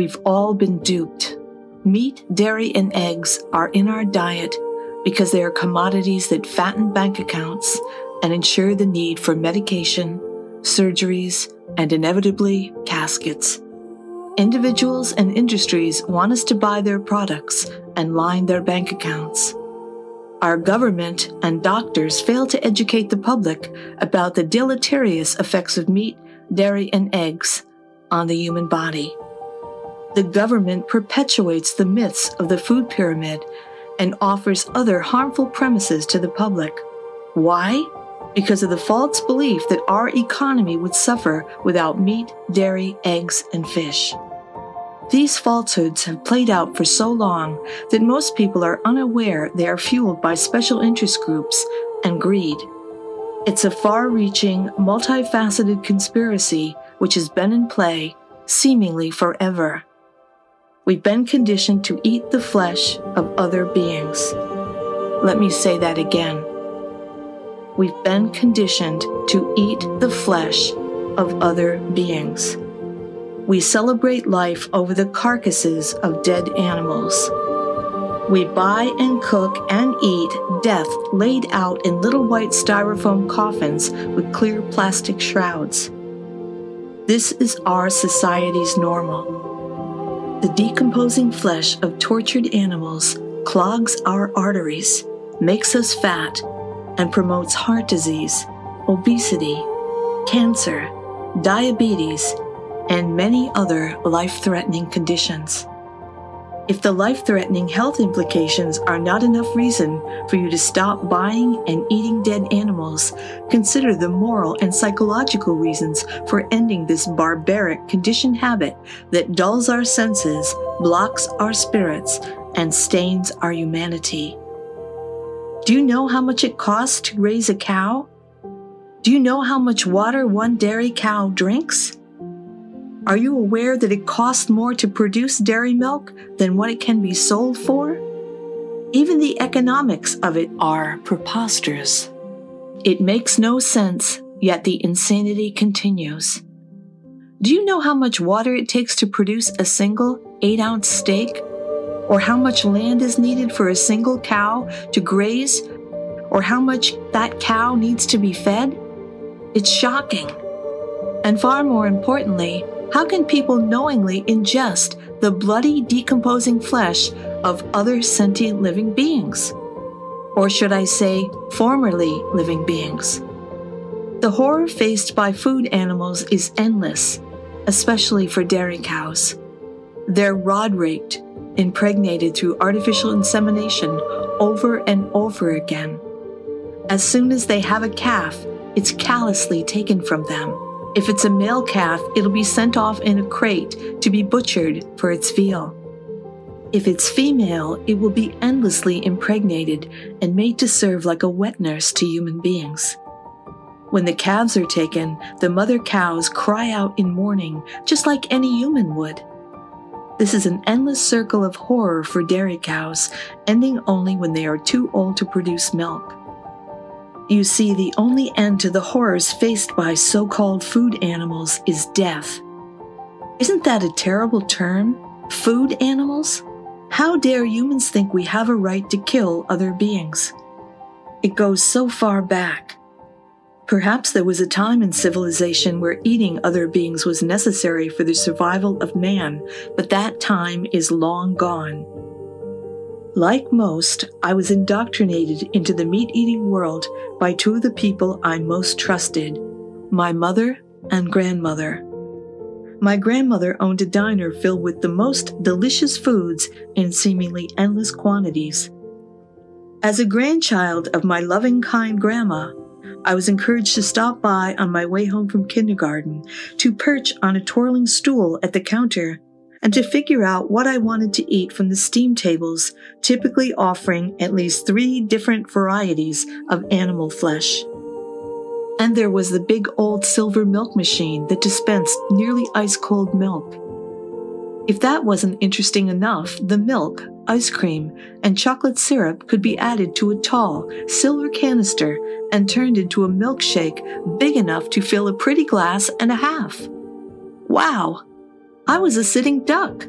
We've all been duped. Meat, dairy, and eggs are in our diet because they are commodities that fatten bank accounts and ensure the need for medication, surgeries, and inevitably caskets. Individuals and industries want us to buy their products and line their bank accounts. Our government and doctors fail to educate the public about the deleterious effects of meat, dairy, and eggs on the human body. The government perpetuates the myths of the food pyramid and offers other harmful premises to the public. Why? Because of the false belief that our economy would suffer without meat, dairy, eggs, and fish. These falsehoods have played out for so long that most people are unaware they are fueled by special interest groups and greed. It's a far-reaching, multifaceted conspiracy which has been in play seemingly forever. We've been conditioned to eat the flesh of other beings. Let me say that again. We've been conditioned to eat the flesh of other beings. We celebrate life over the carcasses of dead animals. We buy and cook and eat death laid out in little white styrofoam coffins with clear plastic shrouds. This is our society's normal. The decomposing flesh of tortured animals clogs our arteries, makes us fat, and promotes heart disease, obesity, cancer, diabetes, and many other life-threatening conditions. If the life-threatening health implications are not enough reason for you to stop buying and eating dead animals, consider the moral and psychological reasons for ending this barbaric conditioned habit that dulls our senses, blocks our spirits, and stains our humanity. Do you know how much it costs to raise a cow? Do you know how much water one dairy cow drinks? Are you aware that it costs more to produce dairy milk than what it can be sold for? Even the economics of it are preposterous. It makes no sense, yet the insanity continues. Do you know how much water it takes to produce a single 8-ounce steak? Or how much land is needed for a single cow to graze? Or how much that cow needs to be fed? It's shocking. And far more importantly, how can people knowingly ingest the bloody, decomposing flesh of other sentient living beings? Or should I say, formerly living beings? The horror faced by food animals is endless, especially for dairy cows. They're rod-raped, impregnated through artificial insemination over and over again. As soon as they have a calf, it's callously taken from them. If it's a male calf, it'll be sent off in a crate to be butchered for its veal. If it's female, it will be endlessly impregnated and made to serve like a wet nurse to human beings. When the calves are taken, the mother cows cry out in mourning, just like any human would. This is an endless circle of horror for dairy cows, ending only when they are too old to produce milk. You see, the only end to the horrors faced by so-called food animals is death. Isn't that a terrible term? Food animals? How dare humans think we have a right to kill other beings? It goes so far back. Perhaps there was a time in civilization where eating other beings was necessary for the survival of man, but that time is long gone. Like most, I was indoctrinated into the meat-eating world by two of the people I most trusted, my mother and grandmother. My grandmother owned a diner filled with the most delicious foods in seemingly endless quantities. As a grandchild of my loving, kind grandma, I was encouraged to stop by on my way home from kindergarten, to perch on a twirling stool at the counter, and to figure out what I wanted to eat from the steam tables, typically offering at least 3 different varieties of animal flesh. And there was the big old silver milk machine that dispensed nearly ice-cold milk. If that wasn't interesting enough, the milk, ice cream, and chocolate syrup could be added to a tall, silver canister and turned into a milkshake big enough to fill a pretty glass and a half. Wow! I was a sitting duck.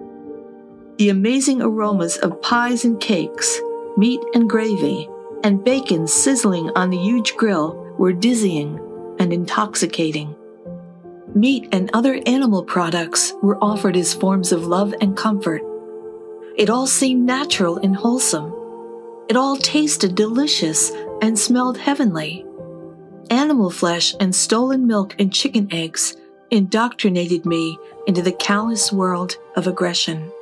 The amazing aromas of pies and cakes, meat and gravy, and bacon sizzling on the huge grill were dizzying and intoxicating. Meat and other animal products were offered as forms of love and comfort. It all seemed natural and wholesome. It all tasted delicious and smelled heavenly. Animal flesh and stolen milk and chicken eggs indoctrinated me into the callous world of aggression.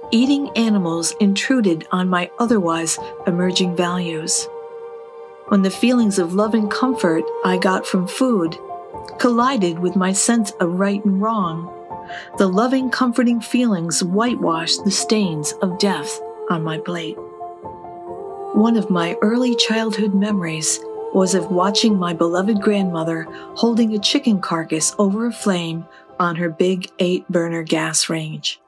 Eating animals intruded on my otherwise emerging values. When the feelings of love and comfort I got from food collided with my sense of right and wrong, the loving, comforting feelings whitewashed the stains of death on my plate. One of my early childhood memories was of watching my beloved grandmother holding a chicken carcass over a flame on her big 8-burner gas range.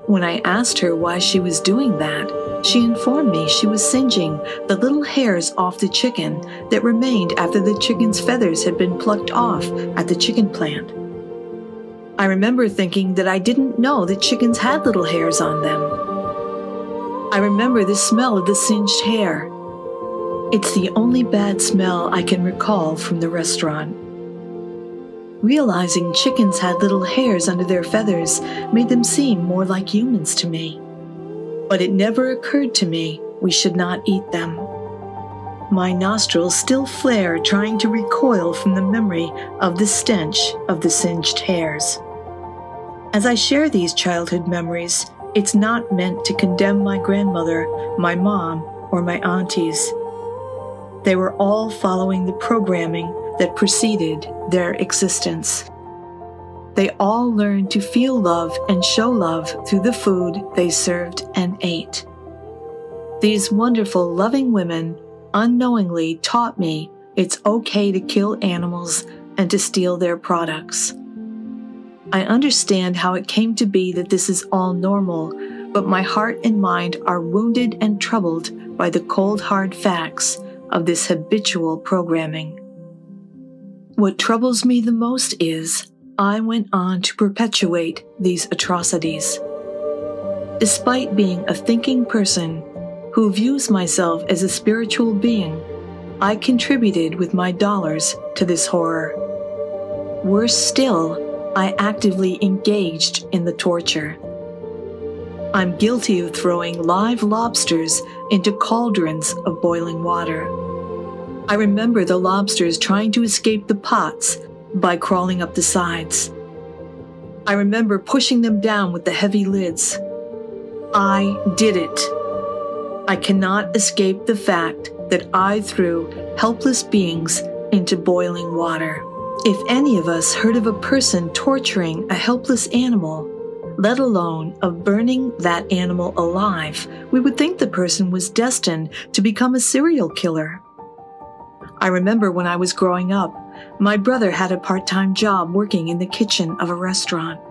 When I asked her why she was doing that, she informed me she was singeing the little hairs off the chicken that remained after the chicken's feathers had been plucked off at the chicken plant. I remember thinking that I didn't know that chickens had little hairs on them. I remember the smell of the singed hair. It's the only bad smell I can recall from the restaurant. Realizing chickens had little hairs under their feathers made them seem more like humans to me. But it never occurred to me we should not eat them. My nostrils still flare trying to recoil from the memory of the stench of the singed hairs. As I share these childhood memories, it's not meant to condemn my grandmother, my mom, or my aunties. They were all following the programming that preceded their existence. They all learned to feel love and show love through the food they served and ate. These wonderful, loving women unknowingly taught me it's okay to kill animals and to steal their products. I understand how it came to be that this is all normal, but my heart and mind are wounded and troubled by the cold, hard facts of this habitual programming. What troubles me the most is I went on to perpetuate these atrocities. Despite being a thinking person who views myself as a spiritual being, I contributed with my dollars to this horror. Worse still, I actively engaged in the torture. I'm guilty of throwing live lobsters into cauldrons of boiling water. I remember the lobsters trying to escape the pots by crawling up the sides. I remember pushing them down with the heavy lids. I did it. I cannot escape the fact that I threw helpless beings into boiling water. If any of us heard of a person torturing a helpless animal, let alone of burning that animal alive, we would think the person was destined to become a serial killer. I remember when I was growing up, my brother had a part-time job working in the kitchen of a restaurant.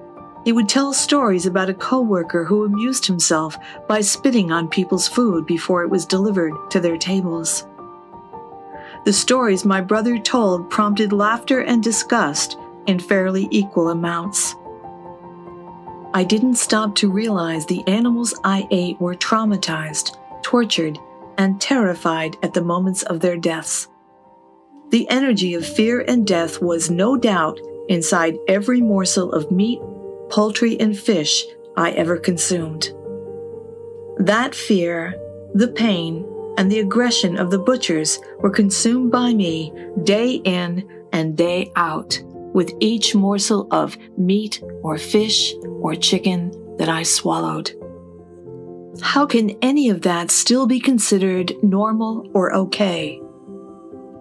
He would tell stories about a coworker who amused himself by spitting on people's food before it was delivered to their tables. The stories my brother told prompted laughter and disgust in fairly equal amounts. I didn't stop to realize the animals I ate were traumatized, tortured, and terrified at the moments of their deaths. The energy of fear and death was no doubt inside every morsel of meat, poultry, and fish I ever consumed. That fear, the pain, and the aggression of the butchers were consumed by me day in and day out with each morsel of meat or fish or chicken that I swallowed. How can any of that still be considered normal or okay?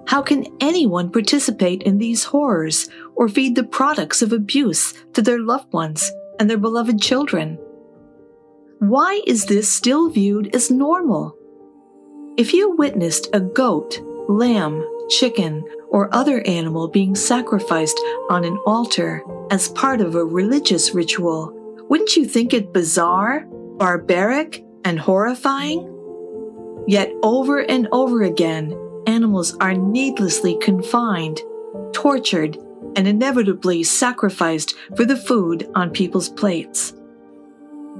How can anyone participate in these horrors or feed the products of abuse to their loved ones and their beloved children? Why is this still viewed as normal? If you witnessed a goat, lamb, chicken, or other animal being sacrificed on an altar as part of a religious ritual, wouldn't you think it bizarre, barbaric, and horrifying? Yet over and over again, animals are needlessly confined, tortured, and inevitably sacrificed for the food on people's plates.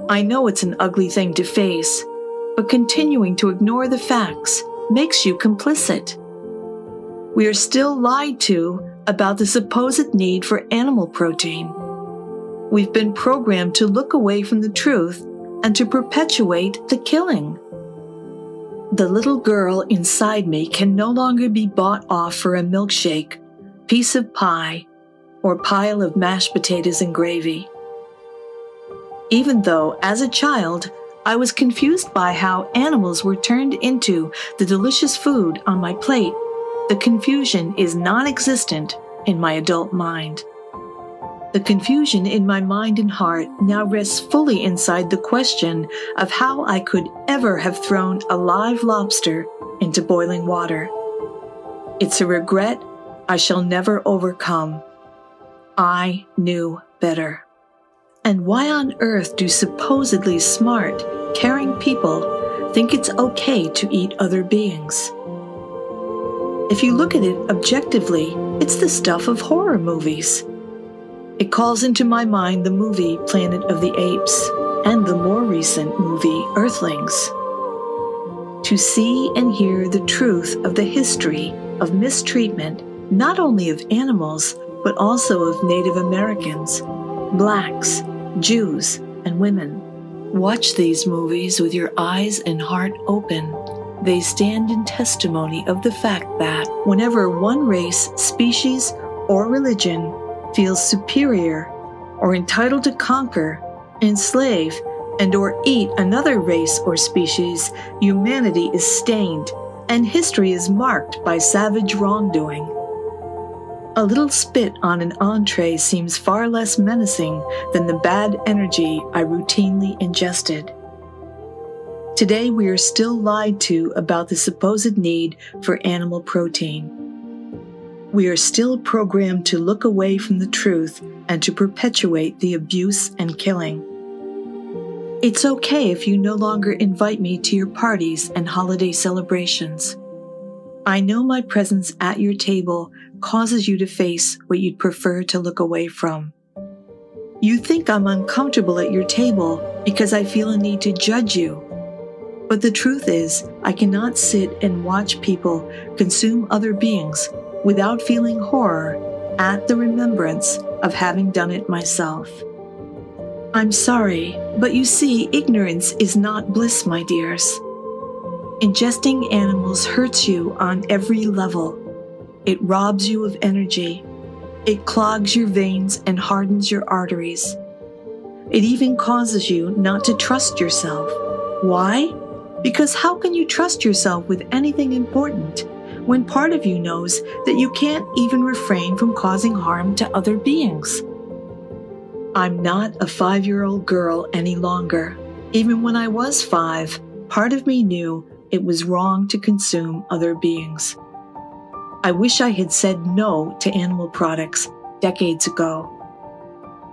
I know it's an ugly thing to face, but continuing to ignore the facts makes you complicit. We are still lied to about the supposed need for animal protein. We've been programmed to look away from the truth and to perpetuate the killing. The little girl inside me can no longer be bought off for a milkshake, piece of pie, or pile of mashed potatoes and gravy. Even though, as a child, I was confused by how animals were turned into the delicious food on my plate, the confusion is non-existent in my adult mind. The confusion in my mind and heart now rests fully inside the question of how I could ever have thrown a live lobster into boiling water. It's a regret I shall never overcome. I knew better. And why on earth do supposedly smart, caring people think it's okay to eat other beings? If you look at it objectively, it's the stuff of horror movies. It calls into my mind the movie Planet of the Apes and the more recent movie Earthlings. To see and hear the truth of the history of mistreatment not only of animals, but also of Native Americans, blacks, Jews, and women. Watch these movies with your eyes and heart open. They stand in testimony of the fact that whenever one race, species, or religion feels superior or entitled to conquer, enslave, and or eat another race or species, humanity is stained and history is marked by savage wrongdoing. A little spit on an entree seems far less menacing than the bad energy I routinely ingested. Today we are still lied to about the supposed need for animal protein. We are still programmed to look away from the truth and to perpetuate the abuse and killing. It's okay if you no longer invite me to your parties and holiday celebrations. I know my presence at your table causes you to face what you'd prefer to look away from. You think I'm uncomfortable at your table because I feel a need to judge you. But the truth is, I cannot sit and watch people consume other beings without feeling horror at the remembrance of having done it myself. I'm sorry, but you see, ignorance is not bliss, my dears. Ingesting animals hurts you on every level. It robs you of energy. It clogs your veins and hardens your arteries. It even causes you not to trust yourself. Why? Because how can you trust yourself with anything important when part of you knows that you can't even refrain from causing harm to other beings? I'm not a 5-year-old girl any longer. Even when I was 5, part of me knew it was wrong to consume other beings. I wish I had said no to animal products decades ago.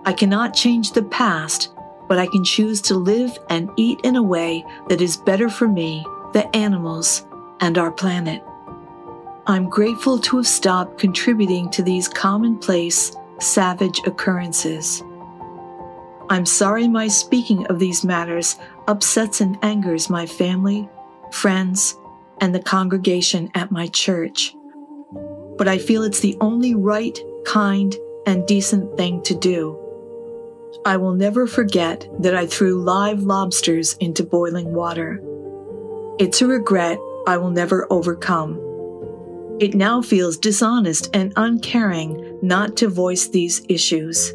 I cannot change the past, but I can choose to live and eat in a way that is better for me, the animals, and our planet. I'm grateful to have stopped contributing to these commonplace, savage occurrences. I'm sorry my speaking of these matters upsets and angers my family, friends, and the congregation at my church. But I feel it's the only right, kind, and decent thing to do. I will never forget that I threw live lobsters into boiling water. It's a regret I will never overcome. It now feels dishonest and uncaring not to voice these issues.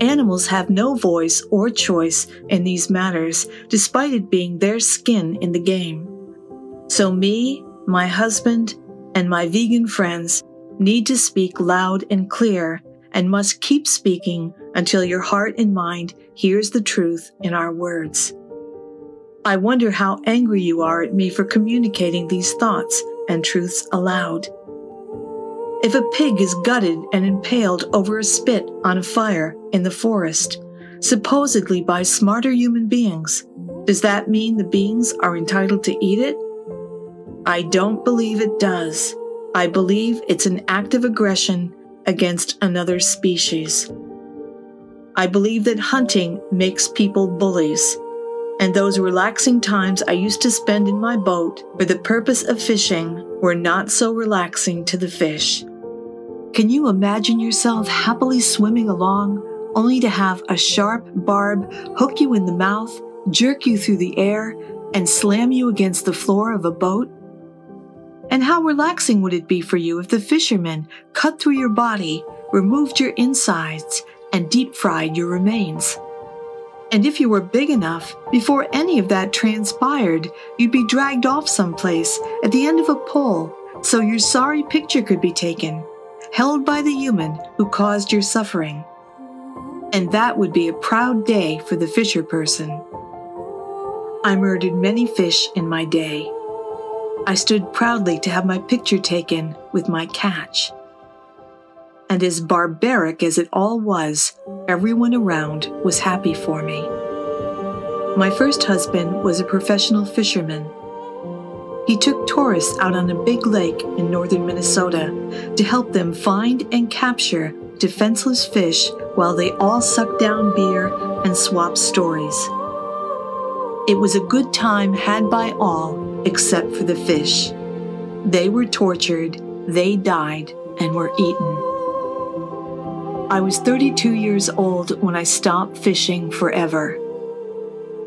Animals have no voice or choice in these matters, despite it being their skin in the game. So me, my husband, and my vegan friends need to speak loud and clear and must keep speaking until your heart and mind hears the truth in our words. I wonder how angry you are at me for communicating these thoughts and truths aloud. If a pig is gutted and impaled over a spit on a fire in the forest, supposedly by smarter human beings, does that mean the beings are entitled to eat it? I don't believe it does. I believe it's an act of aggression against another species. I believe that hunting makes people bullies, and those relaxing times I used to spend in my boat for the purpose of fishing were not so relaxing to the fish. Can you imagine yourself happily swimming along, only to have a sharp barb hook you in the mouth, jerk you through the air, and slam you against the floor of a boat? And how relaxing would it be for you if the fisherman cut through your body, removed your insides, and deep-fried your remains? And if you were big enough, before any of that transpired, you'd be dragged off someplace at the end of a pole so your sorry picture could be taken, held by the human who caused your suffering. And that would be a proud day for the fisher person. I murdered many fish in my day. I stood proudly to have my picture taken with my catch. And as barbaric as it all was, everyone around was happy for me. My first husband was a professional fisherman. He took tourists out on a big lake in northern Minnesota to help them find and capture defenseless fish while they all sucked down beer and swapped stories. It was a good time had by all except for the fish. They were tortured, they died, and were eaten. I was 32 years old when I stopped fishing forever.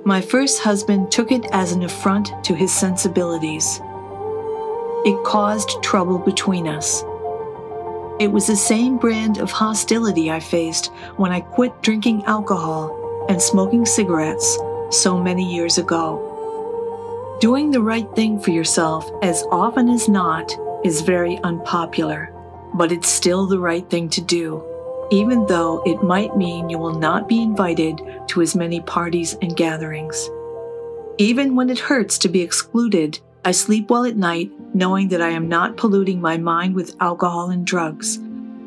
My first husband took it as an affront to his sensibilities. It caused trouble between us. It was the same brand of hostility I faced when I quit drinking alcohol and smoking cigarettes so many years ago. Doing the right thing for yourself as often as not is very unpopular, but it's still the right thing to do, even though it might mean you will not be invited to as many parties and gatherings. Even when it hurts to be excluded, I sleep well at night knowing that I am not polluting my mind with alcohol and drugs.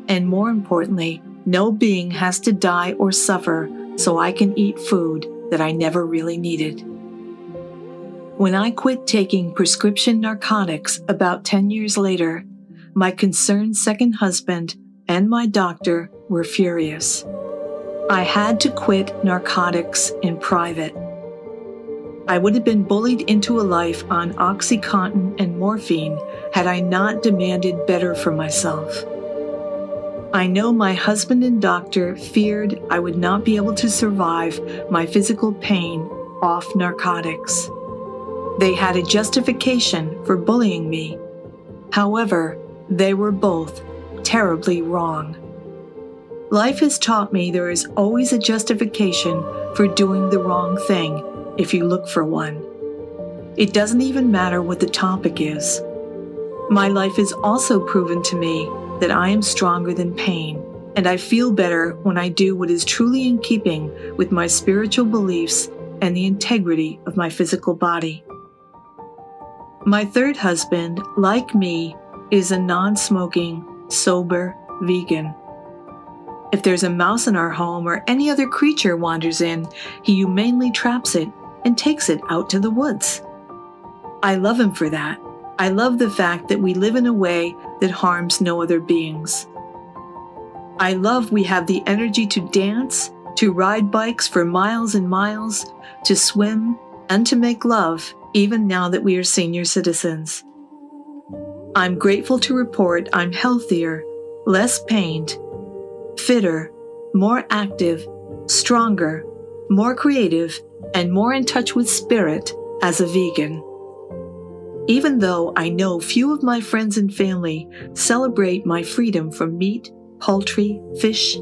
And more importantly, no being has to die or suffer so I can eat food that I never really needed. When I quit taking prescription narcotics about 10 years later, my concerned second husband and my doctor were furious. I had to quit narcotics in private. I would have been bullied into a life on OxyContin and morphine had I not demanded better for myself. I know my husband and doctor feared I would not be able to survive my physical pain off narcotics. They had a justification for bullying me. However, they were both terribly wrong. Life has taught me there is always a justification for doing the wrong thing if you look for one. It doesn't even matter what the topic is. My life has also proven to me that I am stronger than pain, and I feel better when I do what is truly in keeping with my spiritual beliefs and the integrity of my physical body. My third husband, like me, is a non-smoking, sober vegan. If there's a mouse in our home or any other creature wanders in, he humanely traps it and takes it out to the woods. I love him for that. I love the fact that we live in a way that harms no other beings. I love we have the energy to dance, to ride bikes for miles and miles, to swim, and to make love, even now that we are senior citizens. I'm grateful to report I'm healthier, less pained, fitter, more active, stronger, more creative, and more in touch with spirit as a vegan. Even though I know few of my friends and family celebrate my freedom from meat, poultry, fish,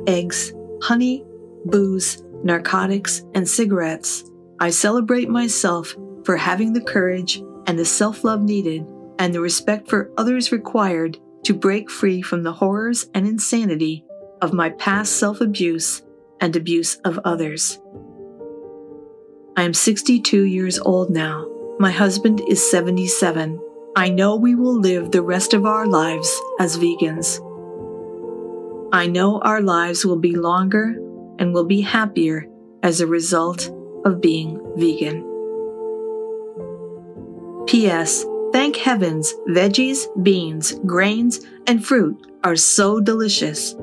eggs, honey, booze, narcotics, and cigarettes, I celebrate myself for having the courage and the self-love needed and the respect for others required to break free from the horrors and insanity of my past self-abuse and abuse of others. I am 62 years old now. My husband is 77. I know we will live the rest of our lives as vegans. I know our lives will be longer and will be happier as a result of being vegan. P.S. Thank heavens, veggies, beans, grains, and fruit are so delicious.